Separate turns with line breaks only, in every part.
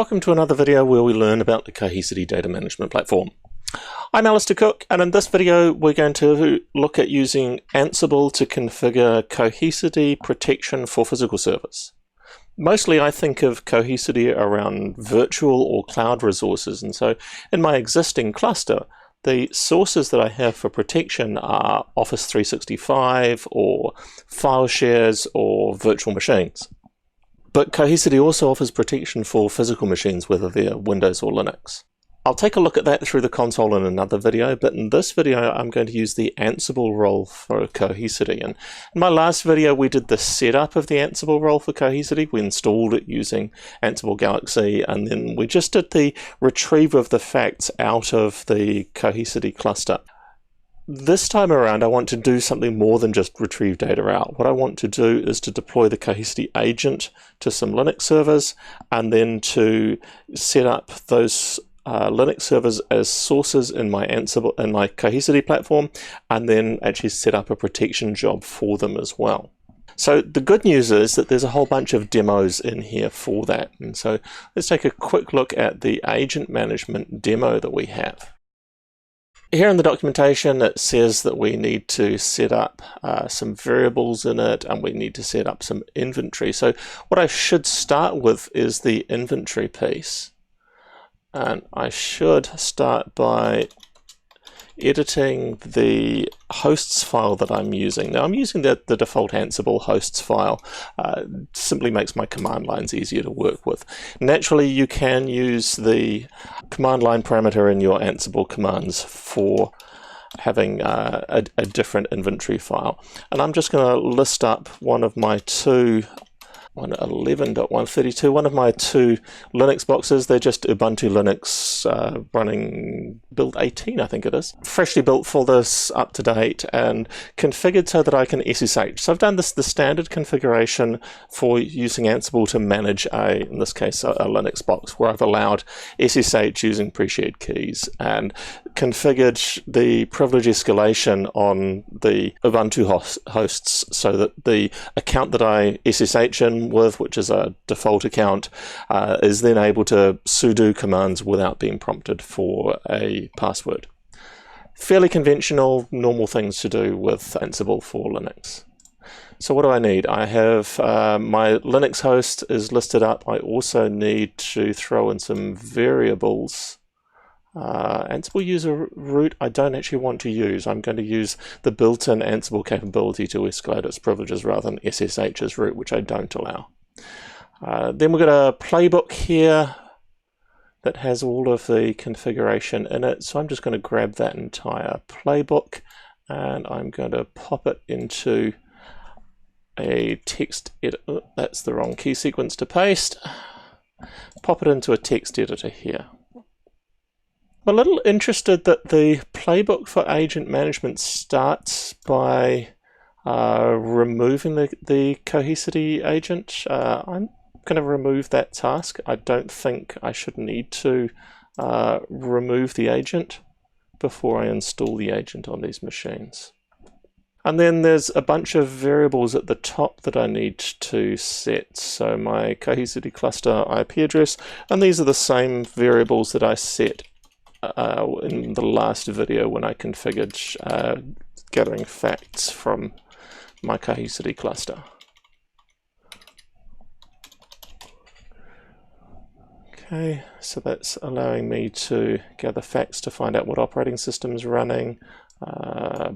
Welcome to another video where we learn about the Cohesity data management platform. I'm Alistair Cook, and in this video we're going to look at using Ansible to configure Cohesity protection for physical servers. Mostly I think of Cohesity around virtual or cloud resources, and so in my existing cluster the sources that I have for protection are Office 365 or file shares or virtual machines. But Cohesity also offers protection for physical machines, whether they're Windows or Linux. I'll take a look at that through the console in another video, but in this video I'm going to use the Ansible role for Cohesity. And in my last video we did the setup of the Ansible role for Cohesity. We installed it using Ansible Galaxy, and then we just did the retrieve of the facts out of the Cohesity cluster. This time around I want to do something more than just retrieve data out. What I want to do is to deploy the Cohesity agent to some Linux servers, and then to set up those Linux servers as sources in my Ansible and my Cohesity platform, and then actually set up a protection job for them as well. So the good news is that there's a whole bunch of demos in here for that. And so let's take a quick look at the agent management demo that we have. Here in the documentation it says that we need to set up some variables in it, and we need to set up some inventory. So what I should start with is the inventory piece. And I should start by editing the hosts file that I'm using. Now I'm using the default Ansible hosts file. Simply makes my command lines easier to work with. Naturally you can use the command line parameter in your Ansible commands for having a different inventory file. And I'm just going to list up one of my two 111.132, one of my two Linux boxes. They're just Ubuntu Linux running build 18, I think it is. Freshly built for this, up to date, and configured so that I can SSH. So I've done the standard configuration for using Ansible to manage in this case, a Linux box, where I've allowed SSH using pre-shared keys and configured the privilege escalation on the Ubuntu hosts so that the account that I SSH in with, which is a default account, is then able to sudo commands without being prompted for a password. Fairly conventional, normal things to do with Ansible for Linux. So what do I need? I have my Linux host is listed up. I also need to throw in some variables. Ansible user root I don't actually want to use. I'm going to use the built-in Ansible capability to escalate its privileges rather than SSH as root, which I don't allow. Then we've got a playbook here that has all of the configuration in it. So I'm just going to grab that entire playbook and I'm going to pop it into a text editor. That's the wrong key sequence to paste. Pop it into a text editor here. I'm a little interested that the playbook for agent management starts by removing the Cohesity agent. I'm going to remove that task. I don't think I should need to remove the agent before I install the agent on these machines. And then there's a bunch of variables at the top that I need to set. So my Cohesity cluster IP address, and these are the same variables that I set in the last video when I configured gathering facts from my Cohesity cluster. Okay, so that's allowing me to gather facts to find out what operating system is running.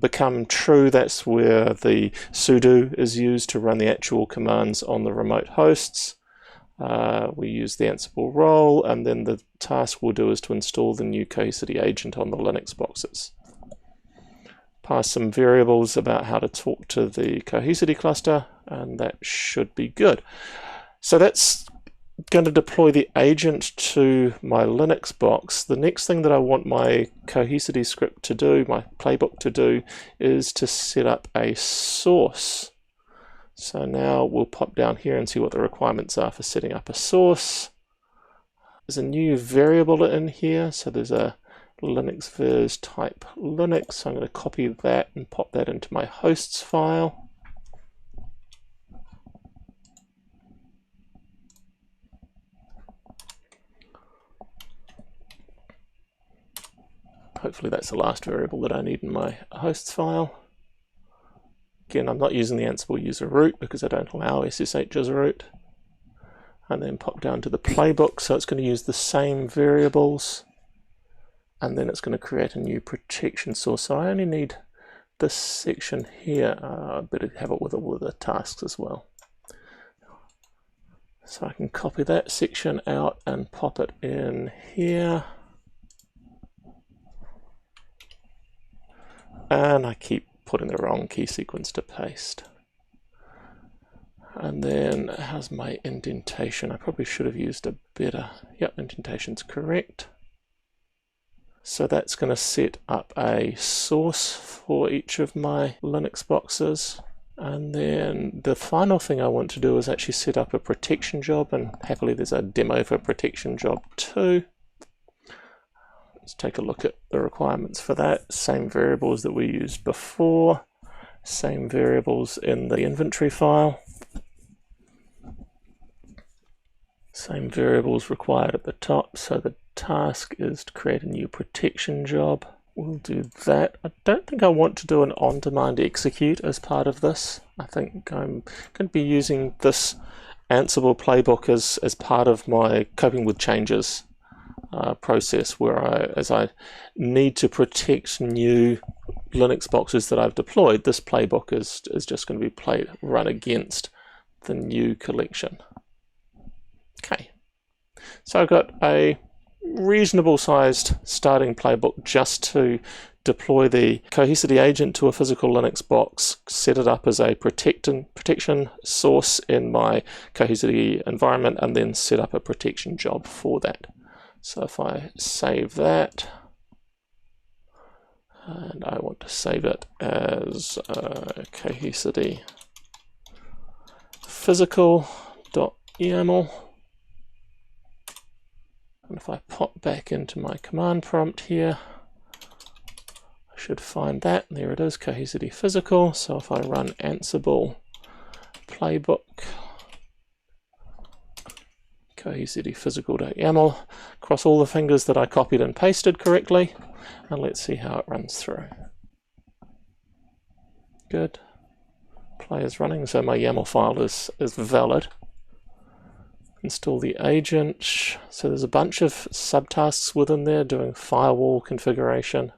Become true, that's where the sudo is used to run the actual commands on the remote hosts. We use the Ansible role, and then the task we'll do is to install the new Cohesity agent on the Linux boxes. Pass some variables about how to talk to the Cohesity cluster, and that should be good. So that's going to deploy the agent to my Linux box. The next thing that I want my Cohesity script to do, my playbook to do, is to set up a source. So now we'll pop down here and see what the requirements are for setting up a source. There's a new variable in here, so there's a Linux virs type Linux. So I'm going to copy that and pop that into my hosts file. Hopefully that's the last variable that I need in my hosts file. Again, I'm not using the Ansible user root because I don't allow SSH as a root. And then pop down to the playbook, so it's going to use the same variables, and then it's going to create a new protection source. So I only need this section here. I better have it with all of the tasks as well. So I can copy that section out and pop it in here. And I keep putting the wrong key sequence to paste. And then how's my indentation? I probably should have used a better, yep, indentation's correct. So that's going to set up a source for each of my Linux boxes. And then the final thing I want to do is actually set up a protection job, and happily there's a demo for protection job 2. Let's take a look at the requirements for that. Same variables that we used before, same variables in the inventory file. Same variables required at the top, so the task is to create a new protection job. We'll do that. I don't think I want to do an on-demand execute as part of this. I think I'm going to be using this Ansible playbook as part of my coping with changes process, where as I need to protect new Linux boxes that I've deployed, this playbook is just going to be run against the new collection. Okay, so I've got a reasonable sized starting playbook just to deploy the Cohesity agent to a physical Linux box, set it up as a protection source in my Cohesity environment, and then set up a protection job for that. So if I save that, and I want to save it as Cohesity physical.yaml. And if I pop back into my command prompt here, I should find that. There it is, Cohesity physical. So if I run Ansible playbook, Cohesity physical.yaml, cross all the fingers that I copied and pasted correctly, and let's see how it runs through. Good. Play is running, so my YAML file is valid. Install the agent. So there's a bunch of subtasks within there doing firewall configuration,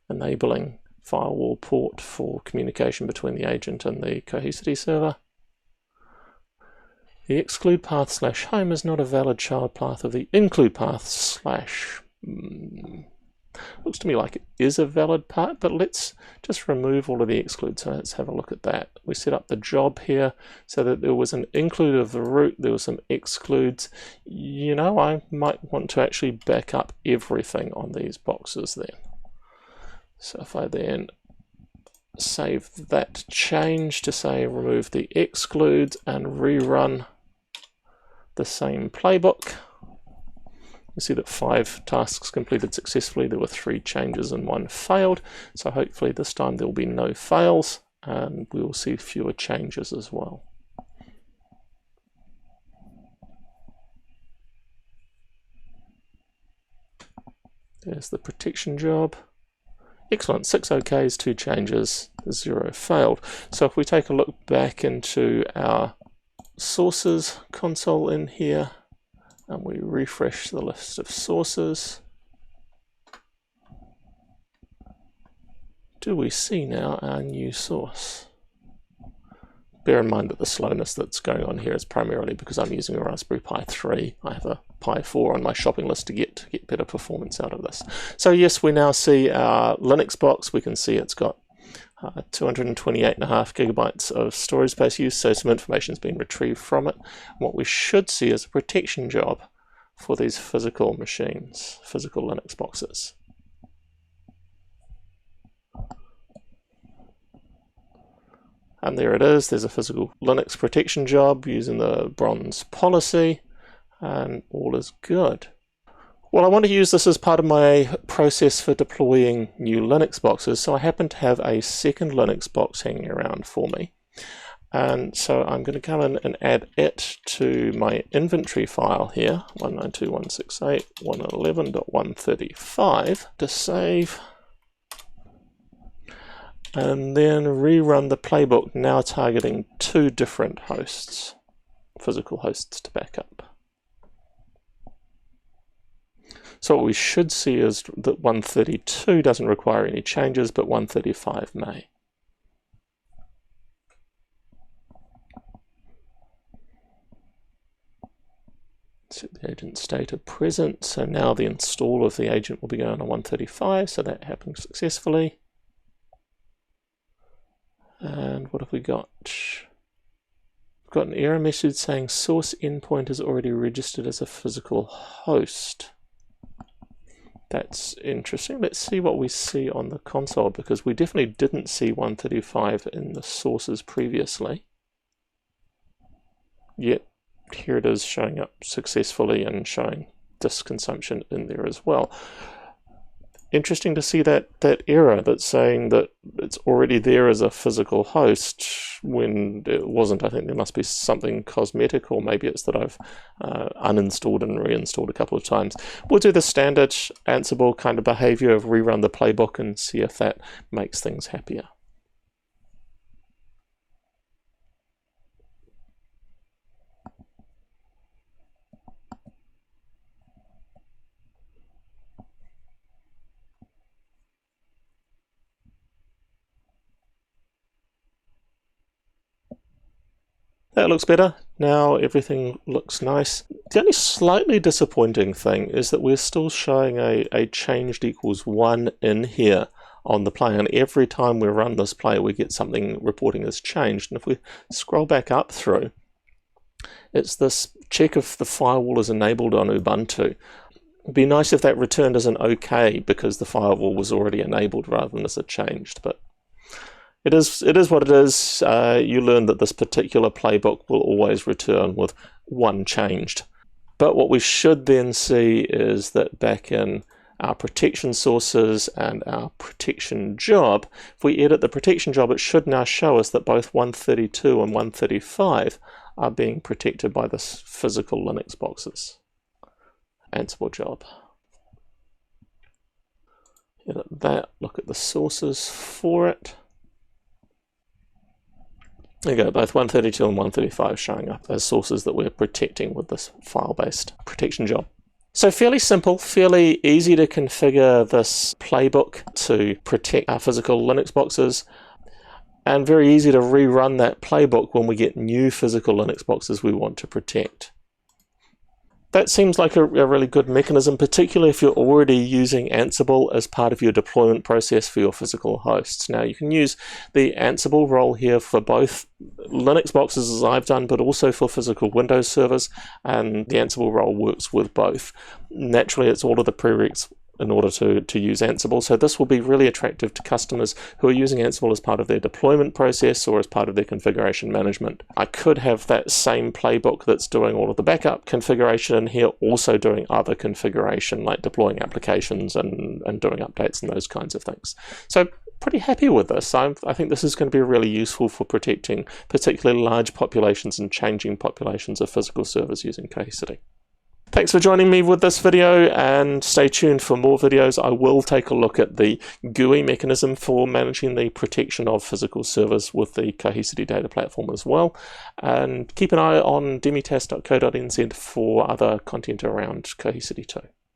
enabling firewall port for communication between the agent and the Cohesity server. The exclude path /home is not a valid child path of the include path /. Looks to me like it is a valid part, but let's just remove all of the excludes. So let's have a look at that. We set up the job here so that there was an include of the root, there were some excludes. You know, I might want to actually back up everything on these boxes then. So if I then save that change to say remove the excludes and rerun the same playbook, you see that 5 tasks completed successfully. There were 3 changes and 1 failed. So hopefully this time there will be no fails and we will see fewer changes as well. There's the protection job. Excellent, 6 OKs, 2 changes, 0 failed. So if we take a look back into our sources console in here, and we refresh the list of sources, do we see now our new source? Bear in mind that the slowness that's going on here is primarily because I'm using a Raspberry Pi 3. I have a Pi 4 on my shopping list to get better performance out of this. So yes, we now see our Linux box. We can see it's got 228.5 gigabytes of storage space used, so some information has been retrieved from it. And what we should see is a protection job for these physical machines, physical Linux boxes. And there it is, there's a physical Linux protection job using the bronze policy, and all is good. Well, I want to use this as part of my process for deploying new Linux boxes, so I happen to have a second Linux box hanging around for me. And so I'm going to come in and add it to my inventory file here, 192.168.111.135 to save. And then rerun the playbook, now targeting 2 different hosts, physical hosts to back up. So what we should see is that 132 doesn't require any changes, but 135 may. Set the agent state to present, so now the install of the agent will be going on 135, so that happened successfully. And what have we got? We've got an error message saying source endpoint is already registered as a physical host. That's interesting. Let's see what we see on the console, because we definitely didn't see 135 in the sources previously. Yet here it is showing up successfully and showing disk consumption in there as well. Interesting to see that error that's saying that it's already there as a physical host when it wasn't. I think there must be something cosmetic, or maybe it's that I've uninstalled and reinstalled a couple of times. We'll do the standard Ansible kind of behavior of rerun the playbook and see if that makes things happier. That looks better. Now everything looks nice. The only slightly disappointing thing is that we're still showing a changed equals 1 in here on the play, and every time we run this play we get something reporting as changed. And if we scroll back up through, it's this check if the firewall is enabled on Ubuntu. It'd be nice if that returned as an OK because the firewall was already enabled rather than as a changed, but it is what it is. You learn that this particular playbook will always return with 1 changed. But what we should then see is that back in our protection sources and our protection job, if we edit the protection job, it should now show us that both 132 and 135 are being protected by this physical Linux boxes. Ansible job. Edit that, look at the sources for it. There you go, both 132 and 135 showing up as sources that we're protecting with this file-based protection job. So fairly simple, fairly easy to configure this playbook to protect our physical Linux boxes, and very easy to rerun that playbook when we get new physical Linux boxes we want to protect. That seems like a really good mechanism, particularly if you're already using Ansible as part of your deployment process for your physical hosts. Now you can use the Ansible role here for both Linux boxes as I've done, but also for physical Windows servers, and the Ansible role works with both. Naturally, it's all of the prereqs in order to use Ansible, so this will be really attractive to customers who are using Ansible as part of their deployment process or as part of their configuration management. I could have that same playbook that's doing all of the backup configuration in here also doing other configuration like deploying applications and doing updates and those kinds of things. So pretty happy with this. I think this is going to be really useful for protecting particularly large populations and changing populations of physical servers using Cohesity. Thanks for joining me with this video, and stay tuned for more videos. I will take a look at the GUI mechanism for managing the protection of physical servers with the Cohesity data platform as well. And keep an eye on demitas.co.nz for other content around Cohesity too.